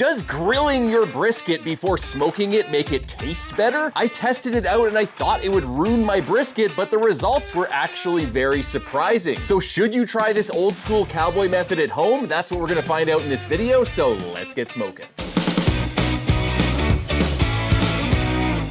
Does grilling your brisket before smoking it make it taste better? I tested it out and I thought it would ruin my brisket, but the results were actually very surprising. So should you try this old school cowboy method at home? That's what we're gonna find out in this video, so let's get smoking.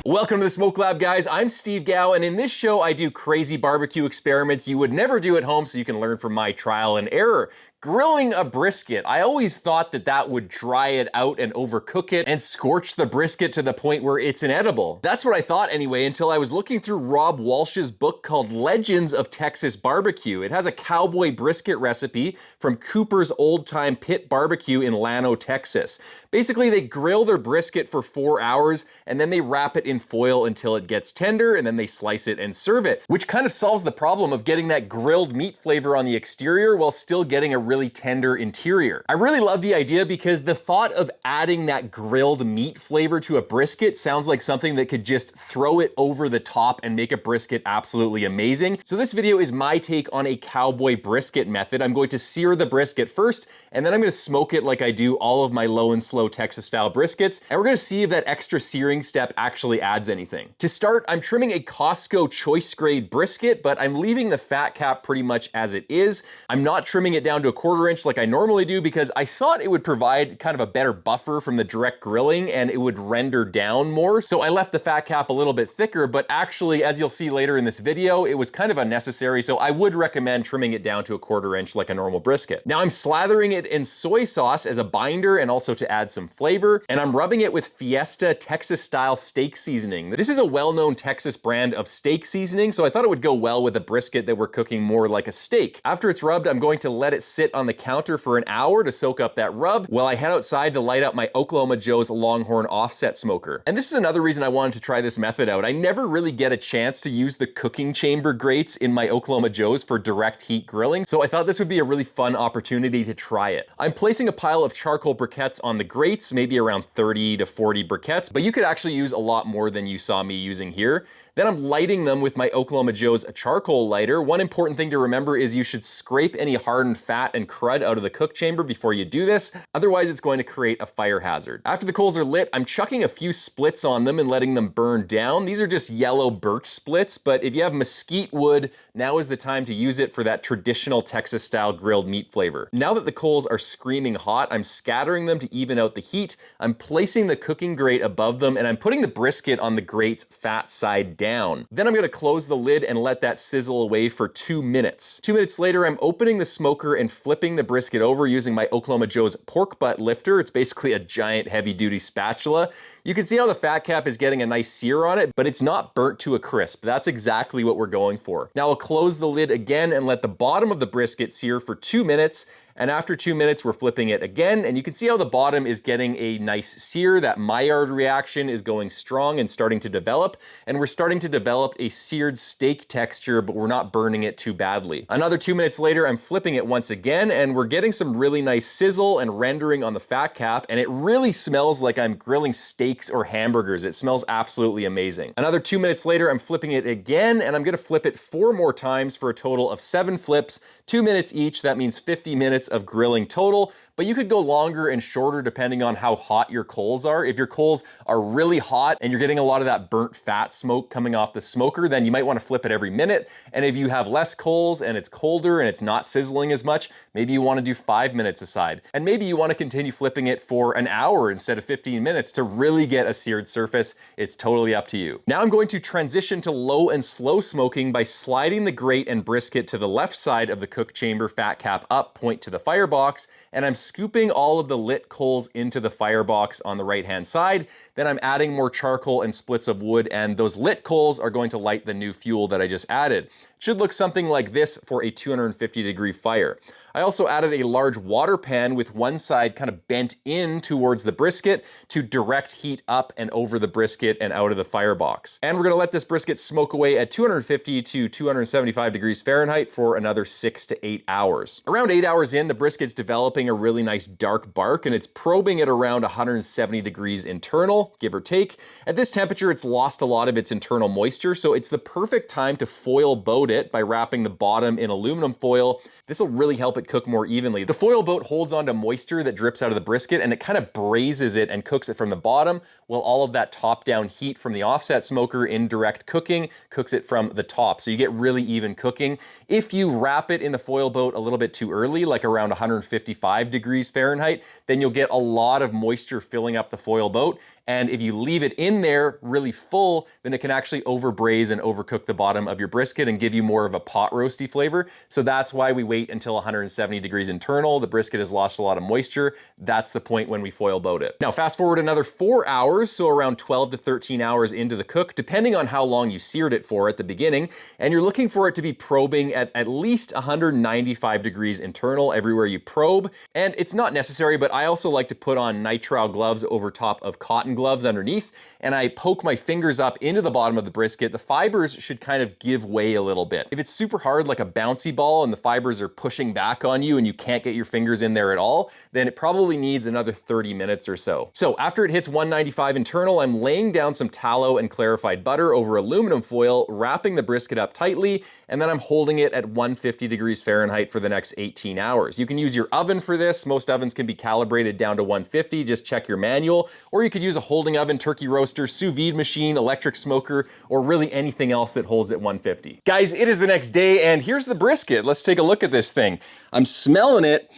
Welcome to the Smoke Lab, guys. I'm Steve Gao, and in this show, I do crazy barbecue experiments you would never do at home so you can learn from my trial and error. Grilling a brisket. I always thought that would dry it out and overcook it and scorch the brisket to the point where it's inedible. That's what I thought anyway, until I was looking through Robb Walsh's book called Legends of Texas BBQ. It has a cowboy brisket recipe from Cooper's Old Time Pit Barbecue in Llano, Texas. Basically, they grill their brisket for 4 hours and then they wrap it in foil until it gets tender, and then they slice it and serve it, which kind of solves the problem of getting that grilled meat flavor on the exterior while still getting a really tender interior. I really love the idea because the thought of adding that grilled meat flavor to a brisket sounds like something that could just throw it over the top and make a brisket absolutely amazing. So this video is my take on a cowboy brisket method. I'm going to sear the brisket first, and then I'm going to smoke it like I do all of my low and slow Texas style briskets, and we're going to see if that extra searing step actually adds anything. To start, I'm trimming a Costco choice grade brisket, but I'm leaving the fat cap pretty much as it is. I'm not trimming it down to a 1/4 inch like I normally do because I thought it would provide kind of a better buffer from the direct grilling and it would render down more. So I left the fat cap a little bit thicker, but actually, as you'll see later in this video, it was kind of unnecessary. So I would recommend trimming it down to a 1/4 inch like a normal brisket. Now I'm slathering it in soy sauce as a binder and also to add some flavor. And I'm rubbing it with Fiesta Texas style steak seasoning. This is a well-known Texas brand of steak seasoning, so I thought it would go well with a brisket that we're cooking more like a steak. After it's rubbed, I'm going to let it sit on the counter for an hour to soak up that rub while I head outside to light up my Oklahoma Joe's Longhorn offset smoker. And this is another reason I wanted to try this method out. I never really get a chance to use the cooking chamber grates in my Oklahoma Joe's for direct heat grilling, so I thought this would be a really fun opportunity to try it. I'm placing a pile of charcoal briquettes on the grates, maybe around 30 to 40 briquettes, but you could actually use a lot more than you saw me using here. Then I'm lighting them with my Oklahoma Joe's charcoal lighter. One important thing to remember is you should scrape any hardened fat and crud out of the cook chamber before you do this, otherwise it's going to create a fire hazard. After the coals are lit, I'm chucking a few splits on them and letting them burn down. These are just yellow birch splits, but if you have mesquite wood, now is the time to use it for that traditional Texas style grilled meat flavor. Now that the coals are screaming hot, I'm scattering them to even out the heat. I'm placing the cooking grate above them and I'm putting the brisket on the grate's fat side down. Then I'm going to close the lid and let that sizzle away for 2 minutes. 2 minutes later, I'm opening the smoker and flipping the brisket over using my Oklahoma Joe's pork butt lifter. It's basically a giant heavy duty spatula. You can see how the fat cap is getting a nice sear on it, but it's not burnt to a crisp. That's exactly what we're going for. Now I'll close the lid again and let the bottom of the brisket sear for 2 minutes. And after 2 minutes, we're flipping it again, and you can see how the bottom is getting a nice sear. That Maillard reaction is going strong and starting to develop, and we're starting to develop a seared steak texture, but we're not burning it too badly. Another 2 minutes later, I'm flipping it once again, and we're getting some really nice sizzle and rendering on the fat cap, and it really smells like I'm grilling steaks or hamburgers. It smells absolutely amazing. Another 2 minutes later, I'm flipping it again, and I'm gonna flip it 4 more times for a total of 7 flips, 2 minutes each. That means 50 minutes of grilling total, but you could go longer and shorter depending on how hot your coals are. If your coals are really hot and you're getting a lot of that burnt fat smoke coming off the smoker, then you might want to flip it every minute. And if you have less coals and it's colder and it's not sizzling as much, maybe you want to do 5 minutes aside. And maybe you want to continue flipping it for an hour instead of 15 minutes to really get a seared surface. It's totally up to you. Now I'm going to transition to low and slow smoking by sliding the grate and brisket to the left side of the cook chamber fat cap up, point to the firebox, and I'm scooping all of the lit coals into the firebox on the right-hand side. Then I'm adding more charcoal and splits of wood, and those lit coals are going to light the new fuel that I just added. It should look something like this for a 250-degree fire. I also added a large water pan with one side kind of bent in towards the brisket to direct heat up and over the brisket and out of the firebox. And we're gonna let this brisket smoke away at 250 to 275 degrees Fahrenheit for another 6 to 8 hours. Around 8 hours in, the brisket's developing a really nice dark bark, and it's probing at around 170 degrees internal, give or take. At this temperature, it's lost a lot of its internal moisture, so it's the perfect time to foil boat boat it by wrapping the bottom in aluminum foil. This will really help it cook more evenly. The foil boat holds onto moisture that drips out of the brisket, and it kind of braises it and cooks it from the bottom, while all of that top-down heat from the offset smoker in direct cooking cooks it from the top. So you get really even cooking. If you wrap it in the foil boat a little bit too early, like around 155 degrees Fahrenheit, then you'll get a lot of moisture filling up the foil boat. And if you leave it in there really full, then it can actually overbraise and overcook the bottom of your brisket and give you more of a pot roasty flavor. So that's why we wait until 170 degrees internal. The brisket has lost a lot of moisture. That's the point when we foil boat it. Now fast forward another 4 hours, so around 12 to 13 hours into the cook, depending on how long you seared it for at the beginning, and you're looking for it to be probing at least 195 degrees internal everywhere you probe. And it's not necessary, but I also like to put on nitrile gloves over top of cotton gloves underneath, and I poke my fingers up into the bottom of the brisket. The fibers should kind of give way a little bit. If it's super hard like a bouncy ball and the fibers are pushing back on you and you can't get your fingers in there at all, then it probably needs another 30 minutes or so. So after it hits 195 internal, I'm laying down some tallow and clarified butter over aluminum foil, wrapping the brisket up tightly, and then I'm holding it at 150 degrees Fahrenheit for the next 18 hours. You can use your oven for this. Most ovens can be calibrated down to 150, just check your manual, or you could use a holding oven, turkey roaster, sous vide machine, electric smoker, or really anything else that holds at 150. Guys, it is the next day, and here's the brisket. Let's take a look at this thing. I'm smelling it.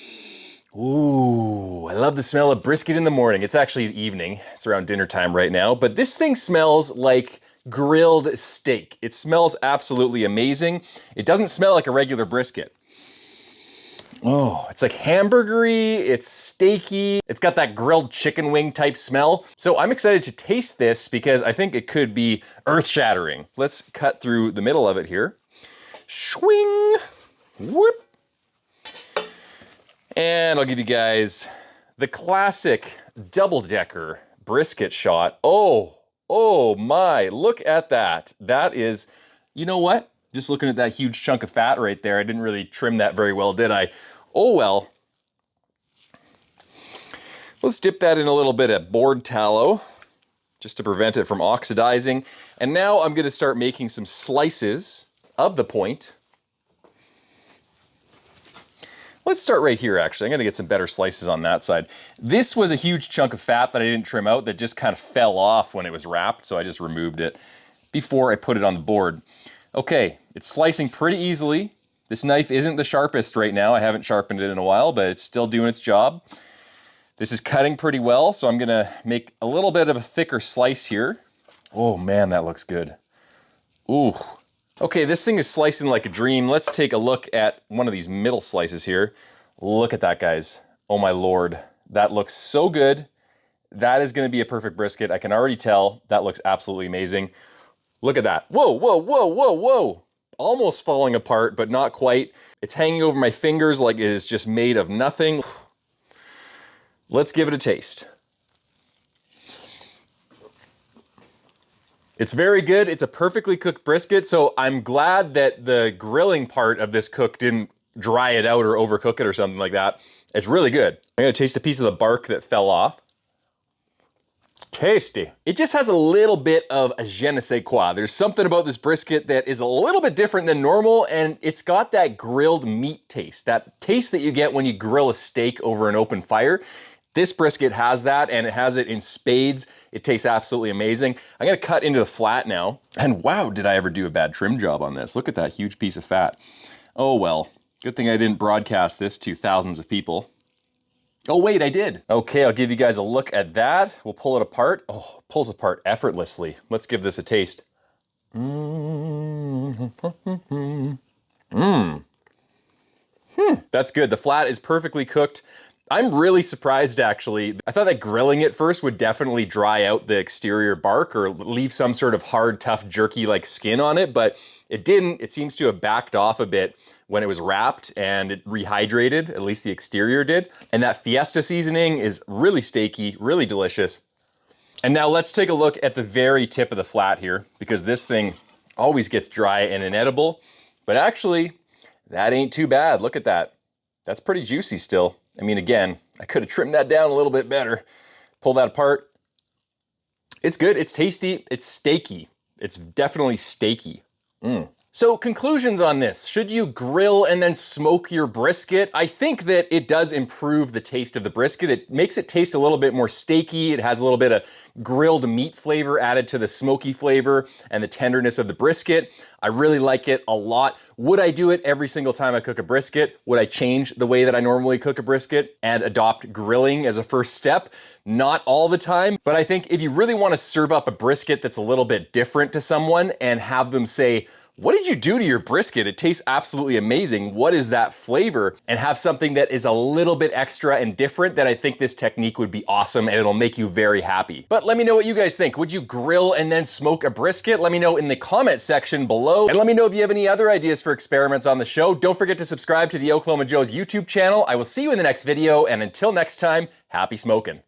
Ooh, I love the smell of brisket in the morning. It's actually the evening. It's around dinner time right now, but this thing smells like grilled steak. It smells absolutely amazing. It doesn't smell like a regular brisket. Oh, it's like hamburgery, it's steaky, it's got that grilled chicken wing type smell. So I'm excited to taste this because I think it could be earth-shattering. Let's cut through the middle of it here. Swing, whoop. And I'll give you guys the classic double-decker brisket shot. Oh my, look at that. That is, you know what? Just looking at that huge chunk of fat right there, I didn't really trim that very well, did I? Oh well. Let's dip that in a little bit of board tallow, just to prevent it from oxidizing. And now I'm gonna start making some slices of the point. Let's start right here, actually. I'm gonna get some better slices on that side. This was a huge chunk of fat that I didn't trim out that just kind of fell off when it was wrapped, so I just removed it before I put it on the board. Okay, it's slicing pretty easily. This knife isn't the sharpest right now. I haven't sharpened it in a while, but it's still doing its job. This is cutting pretty well, so I'm gonna make a little bit of a thicker slice here. Oh man, that looks good. Ooh. Okay, this thing is slicing like a dream. Let's take a look at one of these middle slices here. Look at that, guys. Oh my Lord, that looks so good. That is gonna be a perfect brisket. I can already tell. That looks absolutely amazing. Look at that. Whoa, whoa, whoa, whoa, whoa. Almost falling apart, but not quite. It's hanging over my fingers like it is just made of nothing. Let's give it a taste. It's very good. It's a perfectly cooked brisket, so I'm glad that the grilling part of this cook didn't dry it out or overcook it or something like that. It's really good. I'm gonna taste a piece of the bark that fell off. Tasty. It just has a little bit of a je ne sais quoi. There's something about this brisket that is a little bit different than normal, and it's got that grilled meat taste, that taste that you get when you grill a steak over an open fire. This brisket has that, and it has it in spades. It tastes absolutely amazing. I'm gonna cut into the flat now, and wow, did I ever do a bad trim job on this. Look at that huge piece of fat. Oh well, good thing I didn't broadcast this to thousands of people. Oh wait, I did. Okay, I'll give you guys a look at that. We'll pull it apart. Oh, it pulls apart effortlessly. Let's give this a taste. That's good. The flat is perfectly cooked. I'm really surprised, actually. I thought that grilling it first would definitely dry out the exterior bark or leave some sort of hard, tough, jerky-like skin on it, but it didn't. It seems to have backed off a bit when it was wrapped and it rehydrated, at least the exterior did. And that Fiesta seasoning is really steaky, really delicious. And now let's take a look at the very tip of the flat here, because this thing always gets dry and inedible, but actually, that ain't too bad. Look at that. That's pretty juicy still. I mean, again, I could have trimmed that down a little bit better. Pull that apart. It's good, it's tasty, it's steaky. It's definitely steaky. So conclusions on this. Should you grill and then smoke your brisket? I think that it does improve the taste of the brisket. It makes it taste a little bit more steaky. It has a little bit of grilled meat flavor added to the smoky flavor and the tenderness of the brisket. I really like it a lot. Would I do it every single time I cook a brisket? Would I change the way that I normally cook a brisket and adopt grilling as a first step? Not all the time, but I think if you really want to serve up a brisket that's a little bit different to someone and have them say, "What did you do to your brisket? It tastes absolutely amazing. What is that flavor?" And have something that is a little bit extra and different, that I think this technique would be awesome and it'll make you very happy. But let me know what you guys think. Would you grill and then smoke a brisket? Let me know in the comment section below. And let me know if you have any other ideas for experiments on the show. Don't forget to subscribe to the Oklahoma Joe's YouTube channel. I will see you in the next video, and until next time, happy smoking.